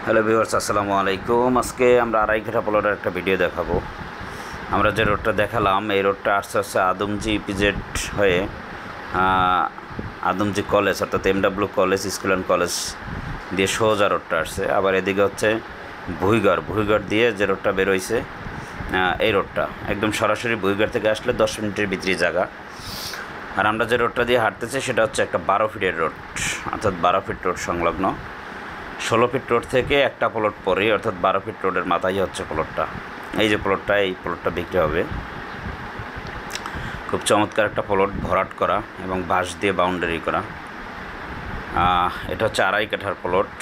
Hello viewers, আসসালামু আলাইকুম। আজকে আমরা আড়াই কাঠা প্লটের একটা ভিডিও দেখাবো। আমরা যে রোডটা দেখালাম এই রোডটা আস্তে আস্তে আদমজি ইপিজেড হয়ে আদমজি কলেজ অর্থাৎ MW college school and college দিয়ে সোজা রোডটা আসছে। আবার এদিকে হচ্ছে ভুইগড় দিয়ে যে রোডটা বেরোইছে এই রোডটা একদম সরাসরি ভুইগড় থেকে আসলে 10 মিনিটের ভিতরে জায়গা। আর আমরা যে রোডটা দিয়ে হাঁটতেছি সেটা হচ্ছে একটা 12 ফিটের রোড, অর্থাৎ 12 ফিট রোড সংলগ্ন 16 ফিট রোড থেকে একটা প্লট পরে, অর্থাৎ 12 ফিট রোডের মাথায় হচ্ছে প্লটটা। এই যে প্লটটা বিক্রি হবে। খুব চমৎকার একটা প্লট, ভরাট করা এবং বাঁশ দিয়ে বাউন্ডারি করা। এটা হচ্ছে আড়াই কাঠার প্লট।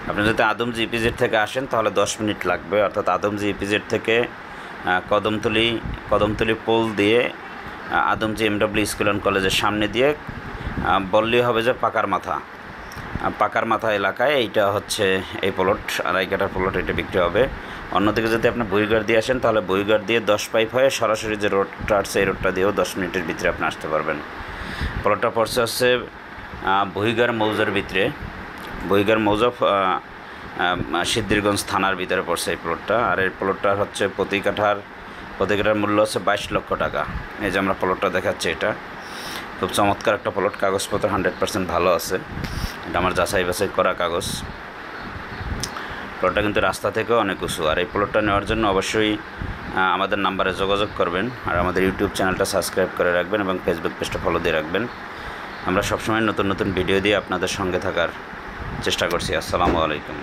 আপনি যদি আদমজি ইপিজেড থেকে আসেন তাহলে 10 মিনিট লাগবে, অর্থাৎ আদমজি ইপিজেড থেকে কদমতলি পোল দিয়ে আদমজি এমডব্লিউ স্কুল অ্যান্ড কলেজের সামনে দিয়ে বললেই হবে যে পাকার মাথা এলাকায় এইটা হচ্ছে এই প্লট, আড়াই কাঠার প্লট, এটা বিক্রি হবে। অন্যদিকে যদি আপনি ভুইগড় দিয়ে আসেন তাহলে ভুইগড় দিয়ে 10 পাইপ হয়ে সরাসরি যে রোডটা আসছে এই রোডটা দিয়েও 10 মিনিটের ভিতরে আপনি আসতে পারবেন। প্লটটা পড়ছে হচ্ছে ভুইগড় মৌজার ভিতরে, ভুইগড় মৌজা সিদ্ধিরগঞ্জ থানার ভিতরে পড়ছে এই প্লটটা। আর এই প্লটটার হচ্ছে প্রতি কাঠার মূল্য হচ্ছে 22 লক্ষ টাকা। এই যে আমরা প্লটটা দেখাচ্ছি, এটা খুব চমৎকার একটা প্লট, কাগজপত্র 100% ভালো আছে। এটা আমার যাচাই বাছাই করা কাগজ। প্লটটা কিন্তু রাস্তা থেকেও অনেক উঁচু। আর এই প্লটটা নেওয়ার জন্য অবশ্যই আমাদের নাম্বারে যোগাযোগ করবেন, আর আমাদের ইউটিউব চ্যানেলটা সাবস্ক্রাইব করে রাখবেন এবং ফেসবুক পেজটা ফলো দিয়ে রাখবেন। আমরা সবসময় নতুন নতুন ভিডিও দিয়ে আপনাদের সঙ্গে থাকার চেষ্টা করছি। আসসালামু আলাইকুম।